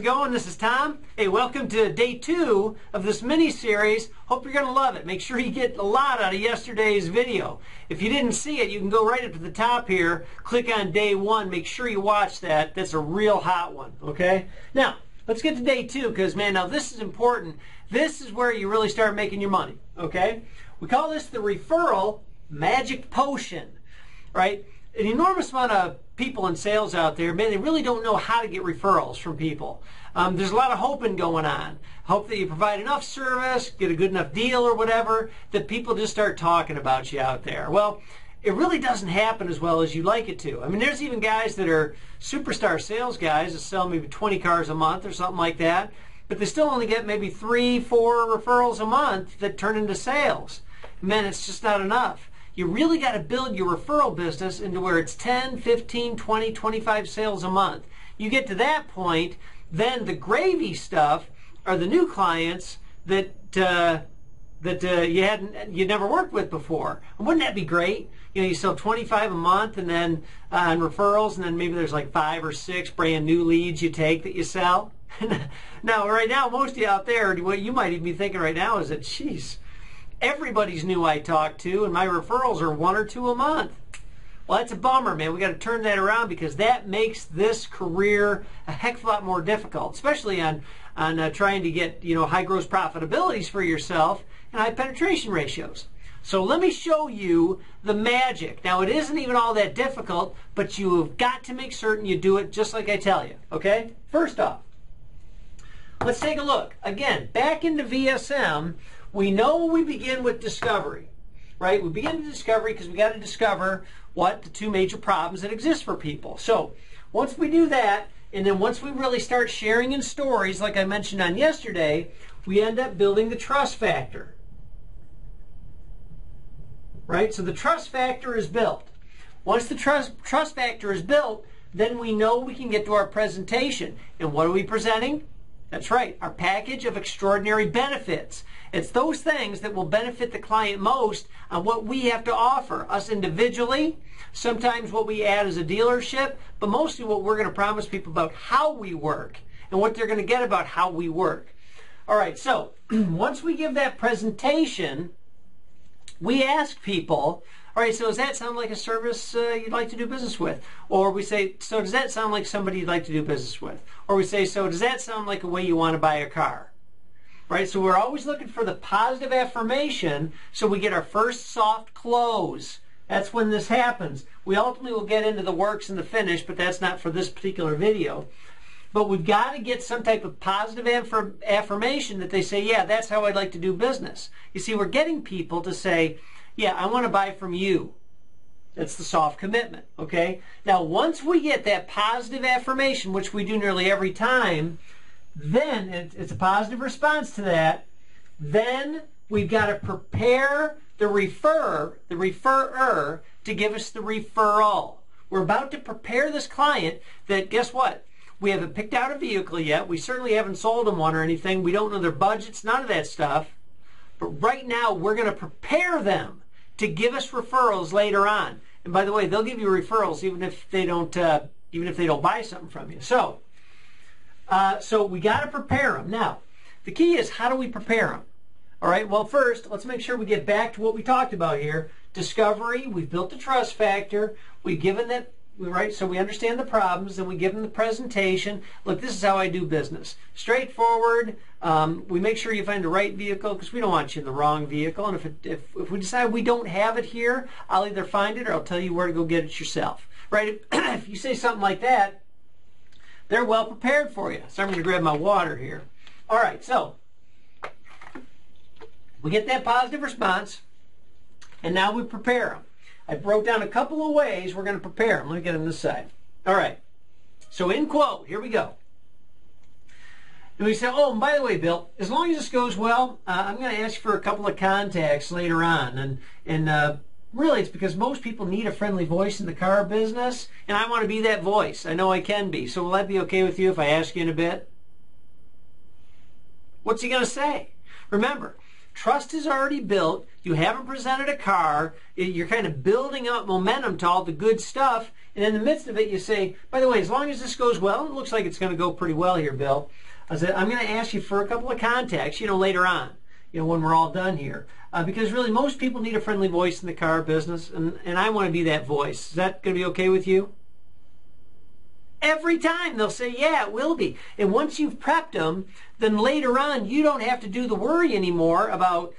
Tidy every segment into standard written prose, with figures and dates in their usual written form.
it going? This is Tom. Hey, welcome to day 2 of this mini-series. Hope you're going to love it. Make sure you get a lot out of yesterday's video. If you didn't see it, you can go right up to the top here, click on day 1, make sure you watch that. That's a real hot one, okay? Now, let's get to day 2, because, man, now this is important. This is where you really start making your money, okay? We call this the referral magic potion, right? An enormous amount of people in sales out there, man, they really don't know how to get referrals from people. There's a lot of hoping going on. Hope that you provide enough service, get a good enough deal or whatever, that people just start talking about you out there. Well, it really doesn't happen as well as you'd like it to. I mean, there's even guys that are superstar sales guys that sell maybe 20 cars a month or something like that, but they still only get maybe 3, 4 referrals a month that turn into sales. Man, it's just not enough. You really got to build your referral business into where it's 10, 15, 20, 25 sales a month. You get to that point, then the gravy stuff are the new clients that you never worked with before. And wouldn't that be great? You know, you sell 25 a month, and then on referrals, and then maybe there's like 5 or 6 brand new leads you take that you sell. Now, right now, most of you out there, what you might even be thinking right now is that, geez, everybody's new I talk to, and my referrals are 1 or 2 a month. Well, that's a bummer, man. We got to turn that around, because that makes this career a heck of a lot more difficult, especially on trying to get, you know, high gross profitabilities for yourself and high penetration ratios. So let me show you the magic. Now, it isn't even all that difficult, but you have got to make certain you do it just like I tell you. Okay? First off, let's take a look. Again, back into VSM. We know we begin with discovery, right? We begin with discovery because we got to discover what the 2 major problems that exist for people. So once we do that, and then once we really start sharing in stories, like I mentioned on yesterday, we end up building the trust factor, right? So the trust factor is built. Once the trust factor is built, then we know we can get to our presentation. And what are we presenting? That's right, our package of extraordinary benefits. It's those things that will benefit the client most on what we have to offer, us individually, sometimes what we add as a dealership, but mostly what we're going to promise people about how we work and what they're going to get about how we work. All right, so once we give that presentation, we ask people, all right, so does that sound like a service you'd like to do business with? Or we say, so does that sound like somebody you'd like to do business with? Or we say, so does that sound like a way you want to buy a car? Right, so we're always looking for the positive affirmation so we get our first soft close. That's when this happens. We ultimately will get into the works and the finish, but that's not for this particular video. But we've got to get some type of positive affirmation that they say, yeah, that's how I'd like to do business. You see, we're getting people to say, yeah, I want to buy from you. That's the soft commitment, okay? Now, once we get that positive affirmation, which we do nearly every time, then it's a positive response to that. Then we've got to prepare the referrer to give us the referral. We're about to prepare this client that, guess what? We haven't picked out a vehicle yet. We certainly haven't sold them one or anything. We don't know their budgets, none of that stuff. But right now, we're going to prepare them to give us referrals later on. And by the way, they'll give you referrals even if they don't buy something from you. So we got to prepare them. Now, the key is, how do we prepare them? All right, well, first, let's make sure we get back to what we talked about here. Discovery, we've built the trust factor. We've given that, right, so we understand the problems, and we give them the presentation. Look, this is how I do business. Straightforward. We make sure you find the right vehicle, because we don't want you in the wrong vehicle. And if we decide we don't have it here, I'll either find it or I'll tell you where to go get it yourself. Right? If you say something like that, they're well prepared for you. So I'm going to grab my water here. All right, so we get that positive response, and now we prepare them. I broke down a couple of ways we're going to prepare them. Let me get on this side. All right. So in quote, here we go. And we say, oh, and by the way, Bill, as long as this goes well, I'm going to ask for a couple of contacts later on. And really, it's because most people need a friendly voice in the car business, and I want to be that voice. I know I can be. So will that be okay with you if I ask you in a bit? What's he going to say? Remember, trust is already built. You haven't presented a car. You're kind of building up momentum to all the good stuff. And in the midst of it, you say, by the way, as long as this goes well, it looks like it's going to go pretty well here, Bill. I said, I'm going to ask you for a couple of contacts, later on, when we're all done here. Because really, most people need a friendly voice in the car business, and I want to be that voice. Is that going to be okay with you? Every time they'll say, yeah, it will be. And once you've prepped them, then later on, you don't have to do the worry anymore about,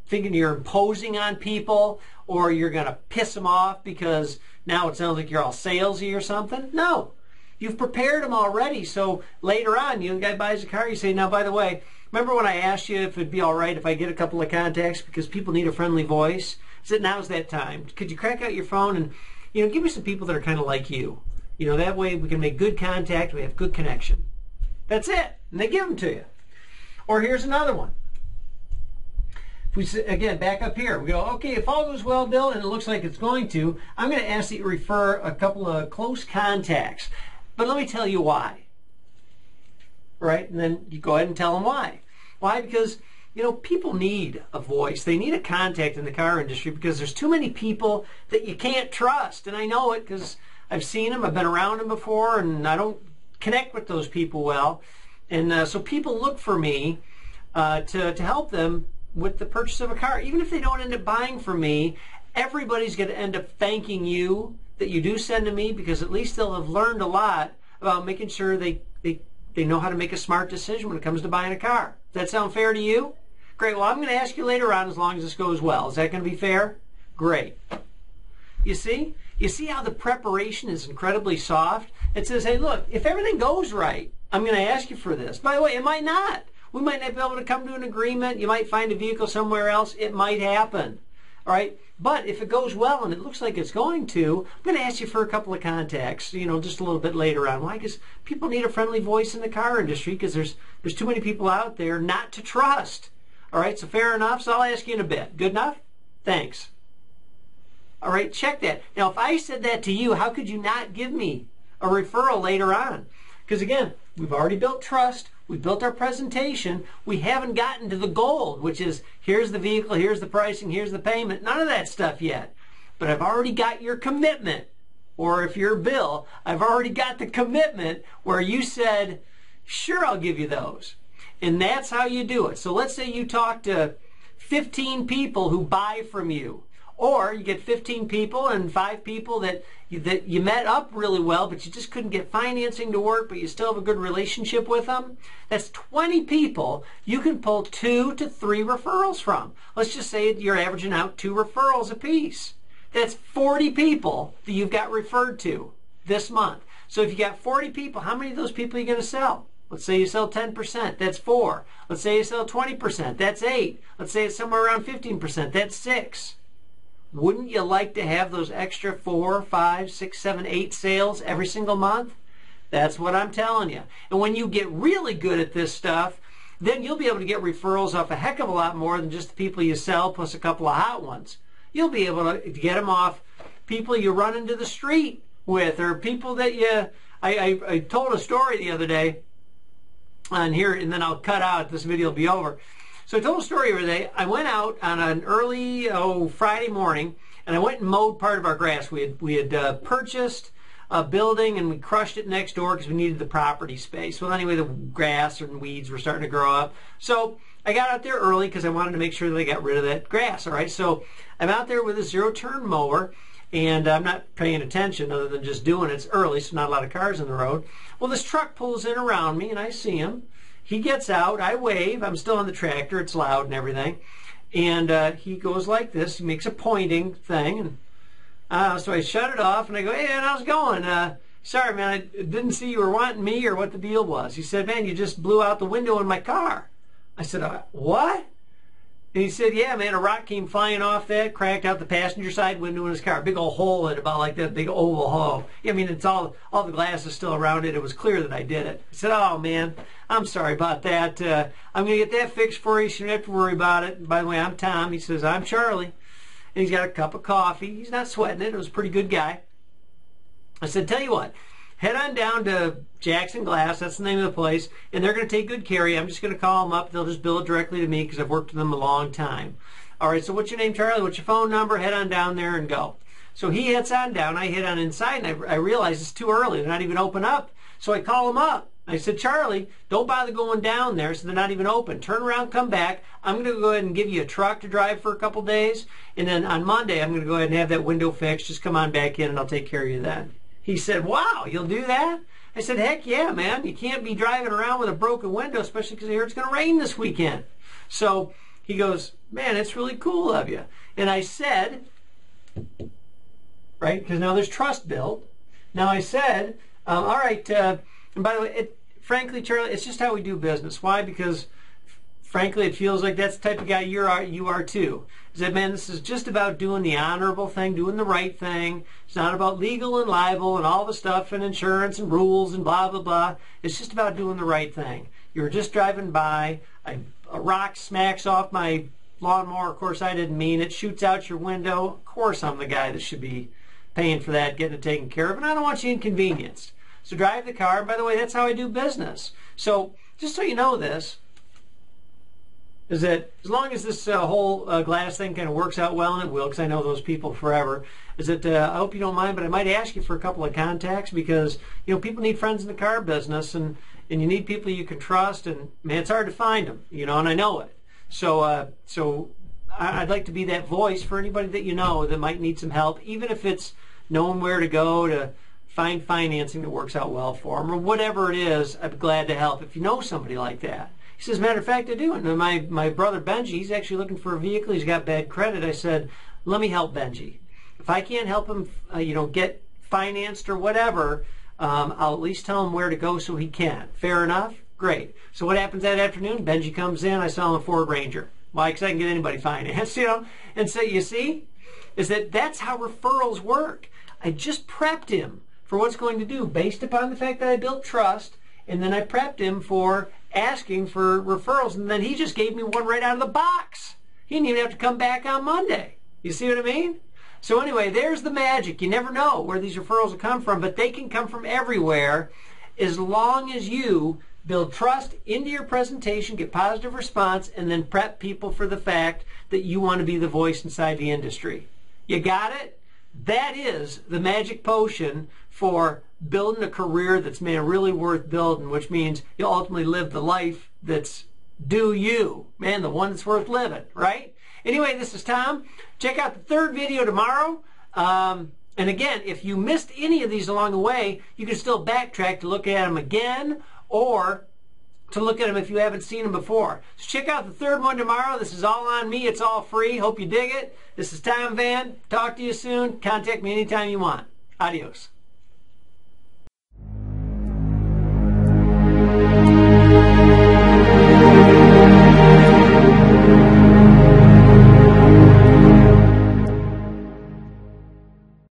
thinking you're imposing on people or you're going to piss them off because now it sounds like you're all salesy or something. No. You've prepared them already. So later on, the guy buys a car, you say, now, by the way, remember when I asked you if it'd be all right if I get a couple of contacts because people need a friendly voice? I said, now's that time. Could you crack out your phone and, give me some people that are kind of like you? That way we can make good contact, we have good connection. That's it. And they give them to you. Or here's another one. If we, again, back up here, we go, okay, if all goes well, Bill, and it looks like it's going to, I'm going to ask that you refer a couple of close contacts. But let me tell you why. Right? And then you go ahead and tell them why. Why? Because, people need a voice. They need a contact in the car industry because there's too many people that you can't trust. And I know it because I've seen them, I've been around them before, and I don't connect with those people well. And so people look for me to help them with the purchase of a car. Even if they don't end up buying from me, everybody's going to end up thanking you that you do send to me because at least they'll have learned a lot about making sure they know how to make a smart decision when it comes to buying a car. Does that sound fair to you? Great. Well, I'm going to ask you later on as long as this goes well. Is that going to be fair? Great. You see? You see how the preparation is incredibly soft? It says, hey, look, if everything goes right, I'm going to ask you for this. By the way, it might not. We might not be able to come to an agreement. You might find a vehicle somewhere else. It might happen. All right? But if it goes well and it looks like it's going to, I'm going to ask you for a couple of contacts, just a little bit later on. Why? Because people need a friendly voice in the car industry because there's too many people out there not to trust. All right? So fair enough. So I'll ask you in a bit. Good enough? Thanks. All right, check that. Now, if I said that to you, how could you not give me a referral later on? Because again, we've already built trust. We've built our presentation. We haven't gotten to the gold, which is here's the vehicle, here's the pricing, here's the payment. None of that stuff yet. But I've already got your commitment. Or if you're Bill, I've already got the commitment where you said, sure, I'll give you those. And that's how you do it. So let's say you talk to 15 people who buy from you. Or you get 15 people and 5 people that you met up really well, but you just couldn't get financing to work, but you still have a good relationship with them. That's 20 people you can pull 2 to 3 referrals from. Let's just say you're averaging out 2 referrals apiece. That's 40 people that you've got referred to this month. So if you got 40 people, how many of those people are you going to sell? Let's say you sell 10%, that's 4. Let's say you sell 20%, that's 8. Let's say it's somewhere around 15%, that's 6. Wouldn't you like to have those extra 4, 5, 6, 7, 8 sales every single month? That's what I'm telling you. And when you get really good at this stuff, then you'll be able to get referrals off a heck of a lot more than just the people you sell plus a couple of hot ones. You'll be able to get them off people you run into the street with or people that you... I told a story the other day on here, and then I'll cut out. This video will be over. So I told a story the other day. I went out on an early Friday morning, and I went and mowed part of our grass. We had purchased a building, and we crushed it next door because we needed the property space. Well, anyway, the grass and weeds were starting to grow up. So I got out there early because I wanted to make sure that I got rid of that grass. All right, so I'm out there with a zero-turn mower, and I'm not paying attention other than just doing it. It's early, so not a lot of cars on the road. Well, this truck pulls in around me, and I see him. He gets out, I wave, I'm still on the tractor, it's loud and everything, and he goes like this, he makes a pointing thing, and so I shut it off, and I go, hey, man, how's it going? Sorry, man, I didn't see you were wanting me or what the deal was. He said, man, you just blew out the window in my car. I said, what? And he said, yeah, man, a rock came flying off that, cracked out the passenger side window in his car. Big old hole in it, about like that, big oval hole. I mean, it's all the glass is still around it. It was clear that I did it. I said, oh, man, I'm sorry about that. I'm going to get that fixed for you. You shouldn't have to worry about it. And by the way, I'm Tom. He says, I'm Charlie. And he's got a cup of coffee. He's not sweating it. It was a pretty good guy. I said, tell you what, head on down to Jackson Glass, that's the name of the place, and they're going to take good care of you. I'm just going to call them up. They'll just bill it directly to me because I've worked with them a long time. All right, so what's your name, Charlie? What's your phone number? Head on down there and go. So he hits on down, I hit on inside, and I realize it's too early. They're not even open up. So I call him up. I said, Charlie, don't bother going down there so they're not even open. Turn around, come back. I'm going to go ahead and give you a truck to drive for a couple days. And then on Monday, I'm going to go ahead and have that window fixed. Just come on back in and I'll take care of you then. He said, wow, you'll do that? I said, heck yeah, man. You can't be driving around with a broken window, especially because I hear it's going to rain this weekend. So he goes, man, it's really cool of you. And I said, right, because now there's trust built. Now I said, all right, and by the way, frankly, Charlie, it's just how we do business. Why? Because, frankly, it feels like that's the type of guy you are too. Is that, man, this is just about doing the honorable thing, doing the right thing. It's not about legal and libel and all the stuff and insurance and rules and blah, blah, blah. It's just about doing the right thing. You were just driving by. A rock smacks off my lawnmower. Of course, I didn't mean it. Shoots out your window. Of course, I'm the guy that should be paying for that, getting it taken care of, and I don't want you inconvenienced. So drive the car. By the way, that's how I do business. So just so you know this, is that as long as this whole glass thing kind of works out well, and it will, because I know those people forever, is that I hope you don't mind, but I might ask you for a couple of contacts because, you know, people need friends in the car business, and you need people you can trust, and, man, it's hard to find them, you know, and I know it. So, I'd like to be that voice for anybody that you know that might need some help, even if it's knowing where to go to find financing that works out well for them, or whatever it is. I'm glad to help if you know somebody like that. He says, matter of fact, I do. And my brother Benji, he's actually looking for a vehicle. He's got bad credit. I said, let me help Benji. If I can't help him, you know, get financed or whatever, I'll at least tell him where to go so he can. Fair enough? Great. So what happens that afternoon? Benji comes in. I sell him a Ford Ranger. Why? Because I can get anybody financed, you know. And so you see, is that's how referrals work. I just prepped him for what's going to do based upon the fact that I built trust, and then I prepped him for asking for referrals, and then he just gave me one right out of the box. He didn't even have to come back on Monday. You see what I mean? So anyway, there's the magic. You never know where these referrals will come from, but they can come from everywhere as long as you build trust into your presentation, get positive response, and then prep people for the fact that you want to be the voice inside the industry. You got it? That is the magic potion for building a career that's, man, really worth building, which means you'll ultimately live the life that's due you. Man, the one that's worth living, right? Anyway, this is Tom. Check out the third video tomorrow. And again, if you missed any of these along the way, you can still backtrack to look at them again, or to look at them if you haven't seen them before. So check out the third one tomorrow. This is all on me. It's all free. Hope you dig it. This is Tom Vann. Talk to you soon. Contact me anytime you want. Adios.